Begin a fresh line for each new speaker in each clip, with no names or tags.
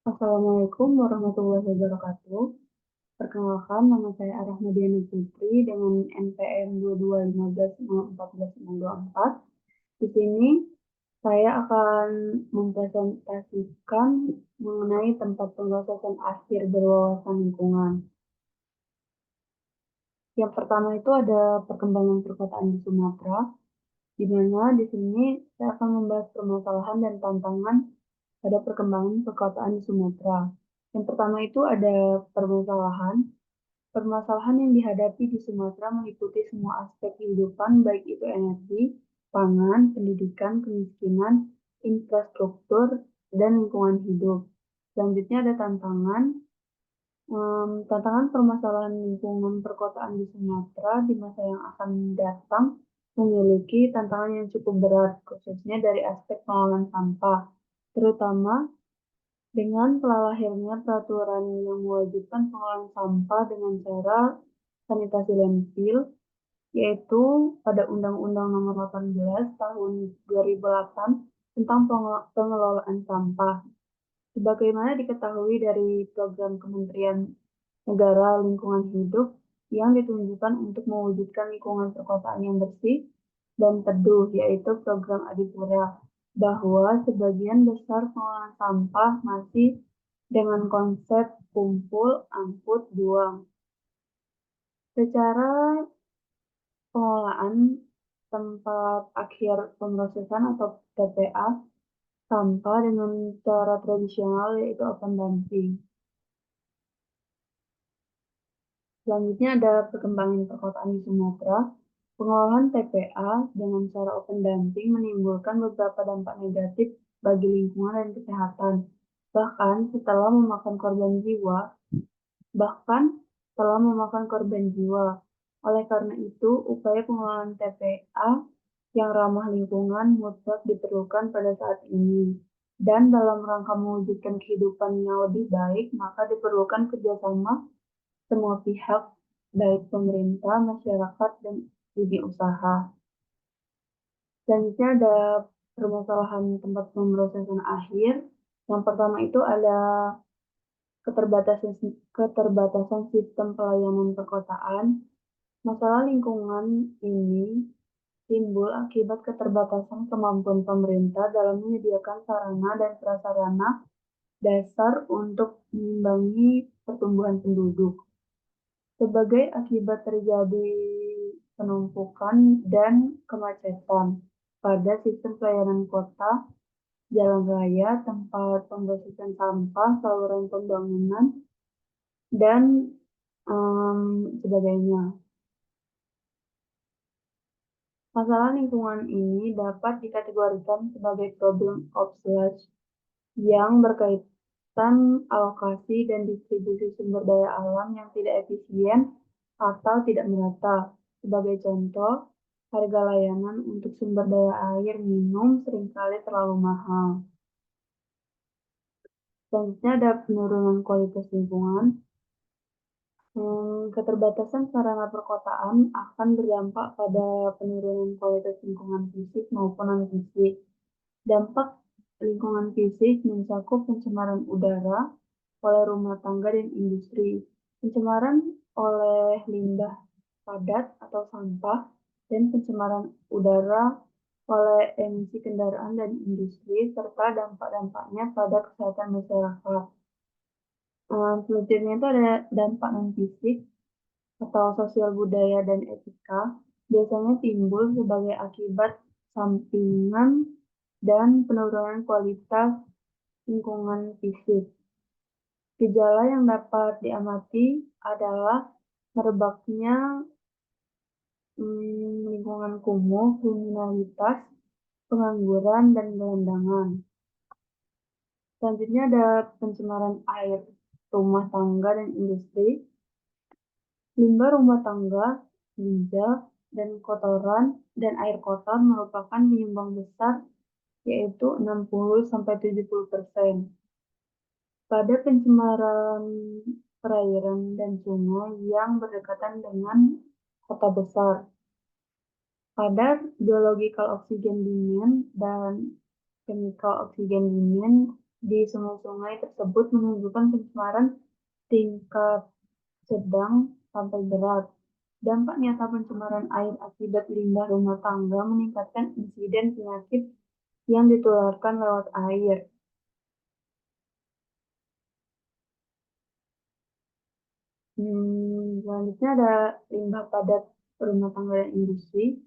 Assalamualaikum warahmatullahi wabarakatuh. Perkenalkan, nama saya Arahmadiana Putri dengan NPM 22150414. Di sini saya akan mempresentasikan mengenai tempat pemrosesan akhir berwawasan lingkungan. Yang pertama itu ada perkembangan perkotaan di Sumatera, di mana di sini saya akan membahas permasalahan dan tantangan pada perkembangan perkotaan di Sumatera. Yang pertama itu ada permasalahan. Permasalahan yang dihadapi di Sumatera meliputi semua aspek kehidupan, baik itu energi, pangan, pendidikan, kemiskinan, infrastruktur, dan lingkungan hidup. Selanjutnya ada tantangan. Tantangan permasalahan lingkungan perkotaan di Sumatera di masa yang akan datang memiliki tantangan yang cukup berat, khususnya dari aspek pengelolaan sampah, terutama dengan telah lahirnya peraturan yang mewajibkan pengelolaan sampah dengan cara sanitasi landfill, yaitu pada Undang-Undang Nomor 18 Tahun 2008 tentang pengelolaan sampah. Sebagaimana diketahui dari program Kementerian Negara Lingkungan Hidup yang ditunjukkan untuk mewujudkan lingkungan perkotaan yang bersih dan teduh, yaitu program Adipura, bahwa sebagian besar pengelolaan sampah masih dengan konsep kumpul, angkut, buang. Secara pengelolaan tempat akhir pemrosesan atau TPA sampah dengan cara tradisional yaitu open dumping. Selanjutnya ada perkembangan perkotaan di Sumatera. Pengelolaan TPA dengan cara open dumping menimbulkan beberapa dampak negatif bagi lingkungan dan kesehatan. Bahkan setelah memakan korban jiwa. Oleh karena itu, upaya pengelolaan TPA yang ramah lingkungan mutlak diperlukan pada saat ini. Dan dalam rangka mewujudkan kehidupan yang lebih baik, maka diperlukan kerjasama semua pihak, baik pemerintah, masyarakat, dan dunia usaha. Selanjutnya ada permasalahan tempat pemrosesan akhir. Yang pertama itu ada keterbatasan sistem pelayanan perkotaan. Masalah lingkungan ini timbul akibat keterbatasan kemampuan pemerintah dalam menyediakan sarana dan prasarana dasar untuk mengimbangi pertumbuhan penduduk. Sebagai akibat terjadi penumpukan dan kemacetan pada sistem pelayanan kota, jalan raya, tempat pemrosesan sampah, saluran pembangunan, dan sebagainya. Masalah lingkungan ini dapat dikategorikan sebagai problem of sludge yang berkaitan alokasi dan distribusi sumber daya alam yang tidak efisien atau tidak merata. Sebagai contoh, harga layanan untuk sumber daya air minum seringkali terlalu mahal. Selanjutnya ada penurunan kualitas lingkungan. Keterbatasan sarana perkotaan akan berdampak pada penurunan kualitas lingkungan fisik maupun non-fisik. Dampak lingkungan fisik mencakup pencemaran udara oleh rumah tangga dan industri, pencemaran oleh limbah padat atau sampah, dan pencemaran udara oleh emisi kendaraan dan industri, serta dampak-dampaknya pada kesehatan masyarakat. Selanjutnya itu ada dampak non-fisik atau sosial budaya dan etika, biasanya timbul sebagai akibat sampingan dan penurunan kualitas lingkungan fisik. Gejala yang dapat diamati adalah merebaknya lingkungan kumuh, kriminalitas, pengangguran, dan gelandangan. Selanjutnya ada pencemaran air rumah tangga dan industri. Limbah rumah tangga, ginjal, dan kotoran dan air kotor merupakan penyumbang besar, yaitu 60-70%. Pada pencemaran perairan dan sungai yang berdekatan dengan kota besar. Kadar biological oxygen demand dan chemical oxygen demand di sungai-sungai tersebut menunjukkan pencemaran tingkat sedang sampai berat. Dampak nyata pencemaran air akibat limbah rumah tangga meningkatkan insiden penyakit yang ditularkan lewat air. Selanjutnya ada limbah padat rumah tangga dan industri.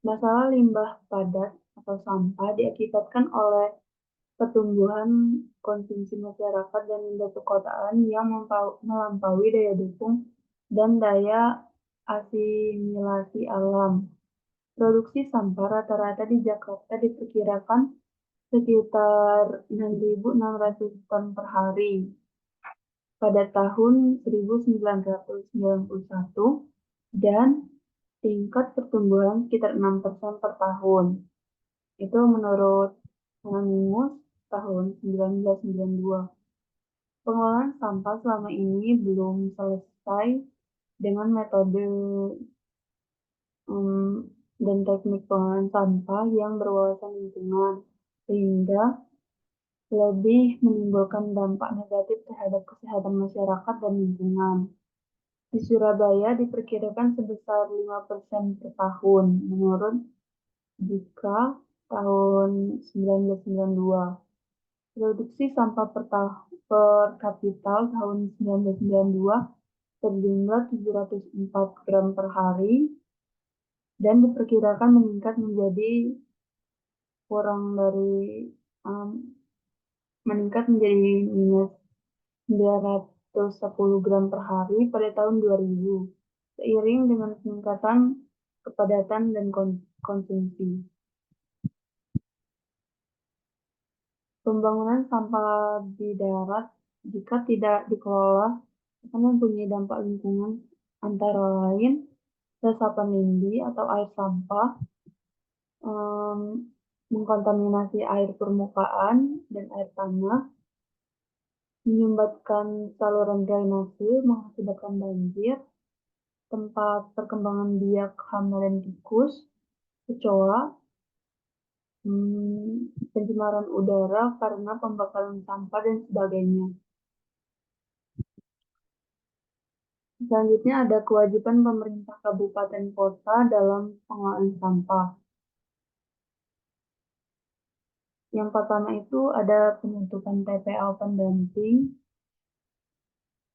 Masalah limbah padat atau sampah diakibatkan oleh pertumbuhan konsumsi masyarakat dan limbah perkotaan yang melampaui daya dukung dan daya asimilasi alam. Produksi sampah rata-rata di Jakarta diperkirakan sekitar 6.600 ton per hari pada tahun 1991 dan tingkat pertumbuhan sekitar 6% per tahun. Itu menurut Anonymous tahun 1992. Pengelolaan sampah selama ini belum selesai dengan metode dan teknik pengelolaan sampah yang berwawasan lingkungan, sehingga lebih menimbulkan dampak negatif terhadap kesehatan masyarakat dan lingkungan. Di Surabaya diperkirakan sebesar 5% per tahun, menurut jika tahun 1992. Produksi sampah per kapital tahun 1992 berjumlah 704 gram per hari dan diperkirakan meningkat menjadi minus 910 gram per hari pada tahun 2000, seiring dengan peningkatan kepadatan dan konsumsi. Pembangunan sampah di darat jika tidak dikelola akan mempunyai dampak lingkungan antara lain resapan lindi atau air sampah, mengkontaminasi air permukaan dan air tanah, menyumbatkan saluran drainase, mengakibatkan banjir, tempat perkembangan biak hama dan tikus, kecoa, pencemaran udara karena pembakaran sampah dan sebagainya. Selanjutnya ada kewajiban pemerintah kabupaten kota dalam pengelolaan sampah. Yang pertama itu ada penutupan TPA pendamping.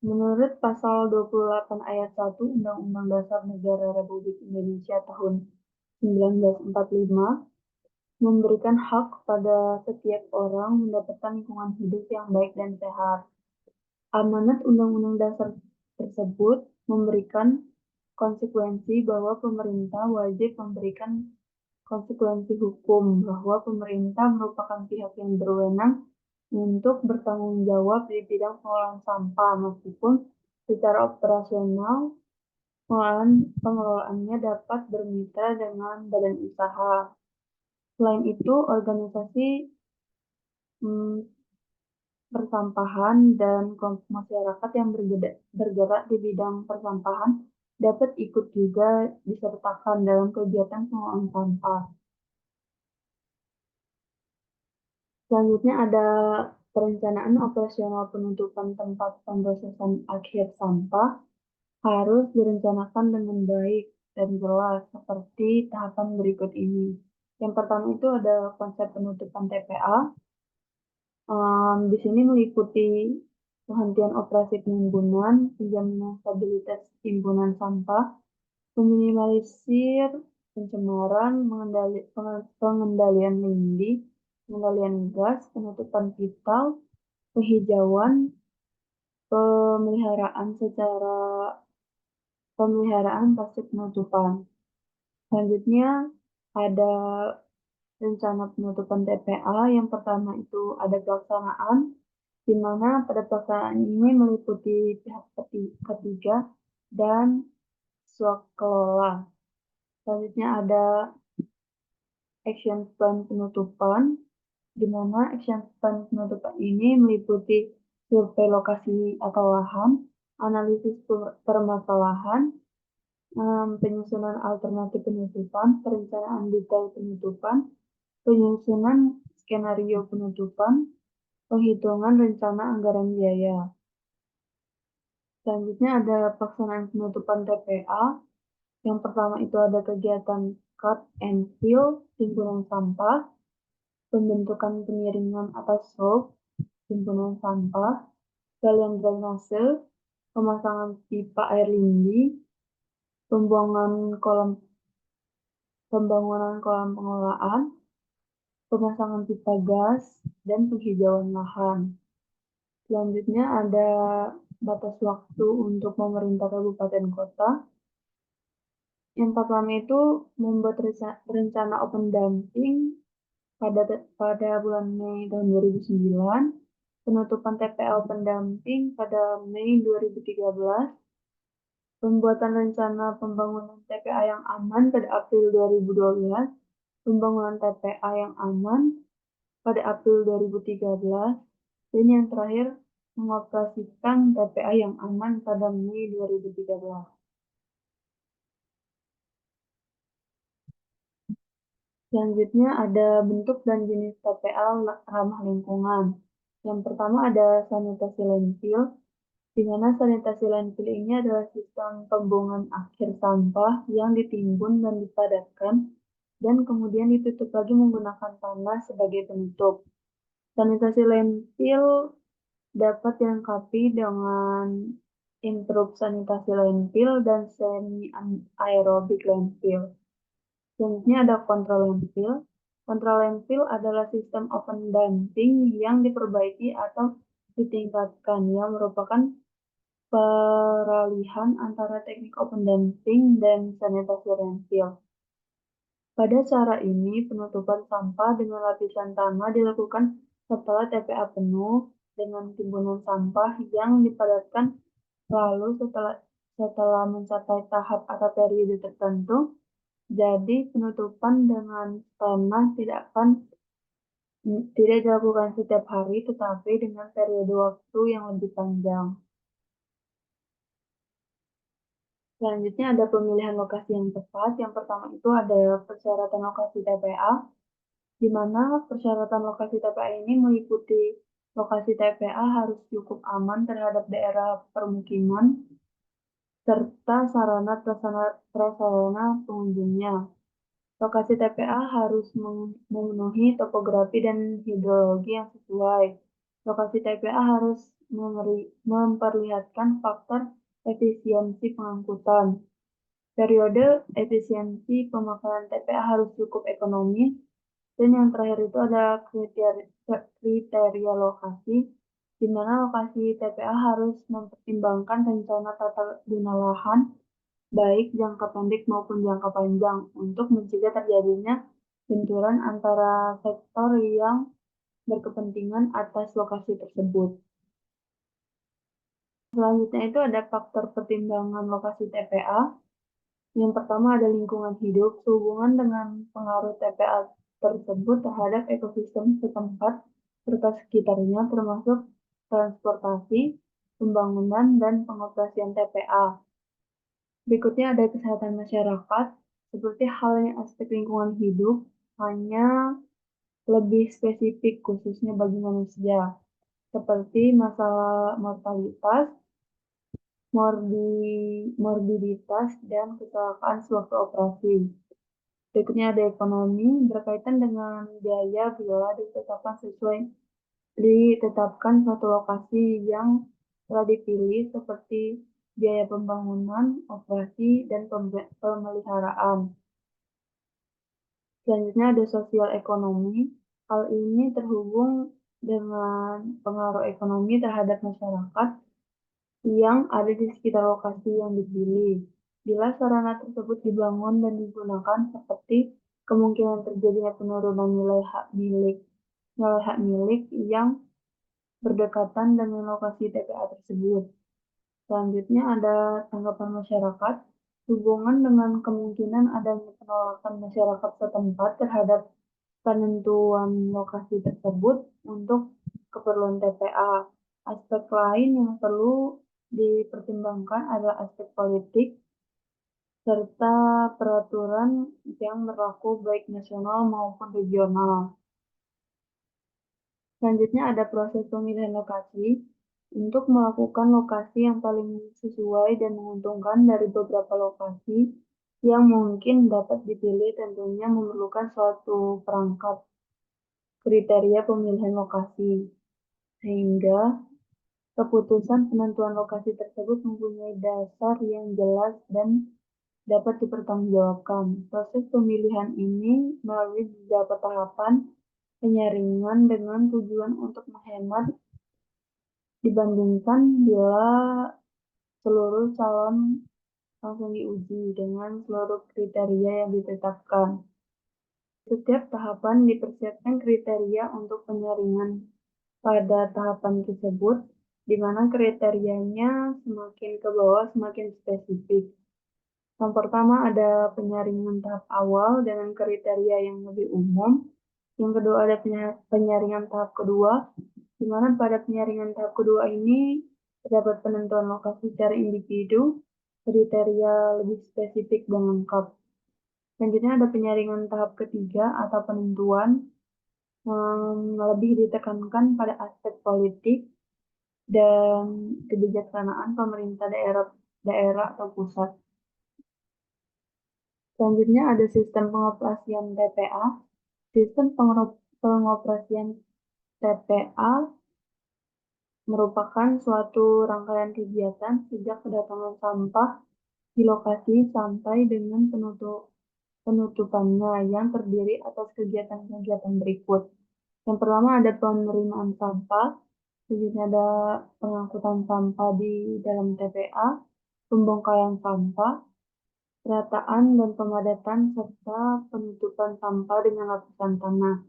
Menurut pasal 28 ayat 1 Undang-Undang Dasar Negara Republik Indonesia tahun 1945, memberikan hak pada setiap orang mendapatkan lingkungan hidup yang baik dan sehat. Amanat Undang-Undang Dasar tersebut memberikan konsekuensi bahwa pemerintah wajib memberikan konsekuensi hukum bahwa pemerintah merupakan pihak yang berwenang untuk bertanggung jawab di bidang pengelolaan sampah, meskipun secara operasional pengelolaannya dapat bermitra dengan badan usaha. Selain itu, organisasi persampahan dan kelompok masyarakat yang bergerak di bidang persampahan dapat ikut juga disertakan dalam kegiatan pengelolaan sampah. Selanjutnya ada perencanaan operasional penutupan tempat pemrosesan akhir sampah harus direncanakan dengan baik dan jelas seperti tahapan berikut ini. Yang pertama itu ada konsep penutupan TPA. Di sini meliputi penghentian operasi penimbunan, penjaminan stabilitas timbunan sampah, meminimalisir pencemaran, pengendalian lindi, pengendalian gas, penutupan vital, penghijauan, pemeliharaan pasca penutupan. Selanjutnya ada rencana penutupan TPA. Yang pertama itu ada pelaksanaan, di mana pada pelaksanaan ini meliputi pihak ketiga dan swakelola. Selanjutnya ada action plan penutupan, di mana action plan penutupan ini meliputi survei lokasi atau lahan, analisis permasalahan, penyusunan alternatif penutupan, perencanaan detail penutupan, penyusunan skenario penutupan, penghitungan rencana anggaran biaya. Selanjutnya ada pelaksanaan penutupan TPA. Yang pertama itu ada kegiatan cut and fill, timbunan sampah, pembentukan pengiringan atas roof, timbunan sampah, galian drainase, pemasangan pipa air lindi, pembangunan kolam pengolahan, pemasangan pipa gas, dan penghijauan lahan. Selanjutnya ada batas waktu untuk pemerintah kabupaten kota. Yang pertama itu membuat rencana open dumping pada bulan Mei tahun 2009, penutupan TPA open dumping pada Mei 2013, pembuatan rencana pembangunan TPA yang aman pada April 2012, pembangunan TPA yang aman pada April 2013, dan yang terakhir mengoperasikan TPA yang aman pada Mei 2013. Selanjutnya ada bentuk dan jenis TPA ramah lingkungan. Yang pertama ada sanitasi landfill, di mana sanitasi landfill ini adalah sistem pembuangan akhir sampah yang ditimbun dan dipadatkan, dan kemudian ditutup lagi menggunakan tanah sebagai penutup. Sanitasi landfill dapat dilengkapi dengan improve sanitasi landfill dan semi-aerobik landfill. Selanjutnya ada kontrol landfill. Kontrol landfill adalah sistem open dumping yang diperbaiki atau ditingkatkan, yang merupakan peralihan antara teknik open dumping dan sanitasi landfill. Pada cara ini, penutupan sampah dengan lapisan tanah dilakukan setelah TPA penuh dengan timbunan sampah yang dipadatkan, lalu setelah mencapai tahap atau periode tertentu, jadi penutupan dengan tanah tidak dilakukan setiap hari, tetapi dengan periode waktu yang lebih panjang. Selanjutnya ada pemilihan lokasi yang tepat. Yang pertama itu ada persyaratan lokasi TPA, di mana persyaratan lokasi TPA ini meliputi lokasi TPA harus cukup aman terhadap daerah permukiman, serta sarana prasarana pengunjungnya. Lokasi TPA harus memenuhi topografi dan hidrologi yang sesuai. Lokasi TPA harus memperlihatkan faktor efisiensi pengangkutan. Periode efisiensi pemakaian TPA harus cukup ekonomis. Dan yang terakhir itu ada kriteria lokasi, di mana lokasi TPA harus mempertimbangkan rencana tata guna lahan, baik jangka pendek maupun jangka panjang, untuk mencegah terjadinya benturan antara sektor yang berkepentingan atas lokasi tersebut. Selanjutnya itu ada faktor pertimbangan lokasi TPA. Yang pertama ada lingkungan hidup, sehubungan dengan pengaruh TPA tersebut terhadap ekosistem setempat serta sekitarnya, termasuk transportasi, pembangunan, dan pengoperasian TPA. Berikutnya ada kesehatan masyarakat, seperti halnya aspek lingkungan hidup, hanya lebih spesifik khususnya bagi manusia, seperti masalah mortalitas, morbiditas, dan kecelakaan sewaktu operasi. Berikutnya ada ekonomi, berkaitan dengan biaya bila ditetapkan suatu lokasi yang telah dipilih, seperti biaya pembangunan, operasi, dan pemeliharaan. Selanjutnya ada sosial ekonomi. Hal ini terhubung dengan pengaruh ekonomi terhadap masyarakat yang ada di sekitar lokasi yang dipilih. Bila sarana tersebut dibangun dan digunakan, seperti kemungkinan terjadinya penurunan nilai hak milik yang berdekatan dengan lokasi TPA tersebut. Selanjutnya ada tanggapan masyarakat, hubungan dengan kemungkinan adanya penolakan masyarakat setempat terhadap penentuan lokasi tersebut untuk keperluan TPA. Aspek lain yang perlu dipertimbangkan adalah aspek politik serta peraturan yang berlaku baik nasional maupun regional. Selanjutnya ada proses pemilihan lokasi. Untuk melakukan lokasi yang paling sesuai dan menguntungkan dari beberapa lokasi yang mungkin dapat dipilih tentunya memerlukan suatu perangkat kriteria pemilihan lokasi, sehingga keputusan penentuan lokasi tersebut mempunyai dasar yang jelas dan dapat dipertanggungjawabkan. Proses pemilihan ini melalui beberapa tahapan penyaringan dengan tujuan untuk menghemat dibandingkan bila seluruh calon langsung diuji dengan seluruh kriteria yang ditetapkan. Setiap tahapan dipersiapkan kriteria untuk penyaringan pada tahapan tersebut, di mana kriterianya semakin ke bawah semakin spesifik. Yang pertama ada penyaringan tahap awal dengan kriteria yang lebih umum. Yang kedua ada penyaringan tahap kedua, di mana pada penyaringan tahap kedua ini terdapat penentuan lokasi secara individu, kriteria lebih spesifik dan lengkap. Selanjutnya ada penyaringan tahap ketiga atau penentuan lebih ditekankan pada aspek politik dan kebijaksanaan pemerintah daerah atau pusat. Selanjutnya ada sistem pengoperasian TPA. Sistem pengoperasian TPA merupakan suatu rangkaian kegiatan sejak kedatangan sampah di lokasi sampai dengan penutupannya yang terdiri atas kegiatan-kegiatan berikut. Yang pertama ada penerimaan sampah, selanjutnya ada pengangkutan sampah di dalam TPA, pembongkaran sampah, perataan dan pemadatan, serta penutupan sampah dengan lapisan tanah.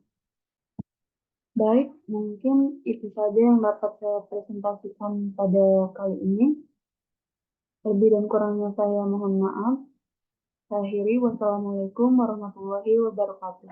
Baik, mungkin itu saja yang dapat saya presentasikan pada kali ini. Lebih dan kurangnya saya mohon maaf. Saya akhiri, wassalamualaikum warahmatullahi wabarakatuh.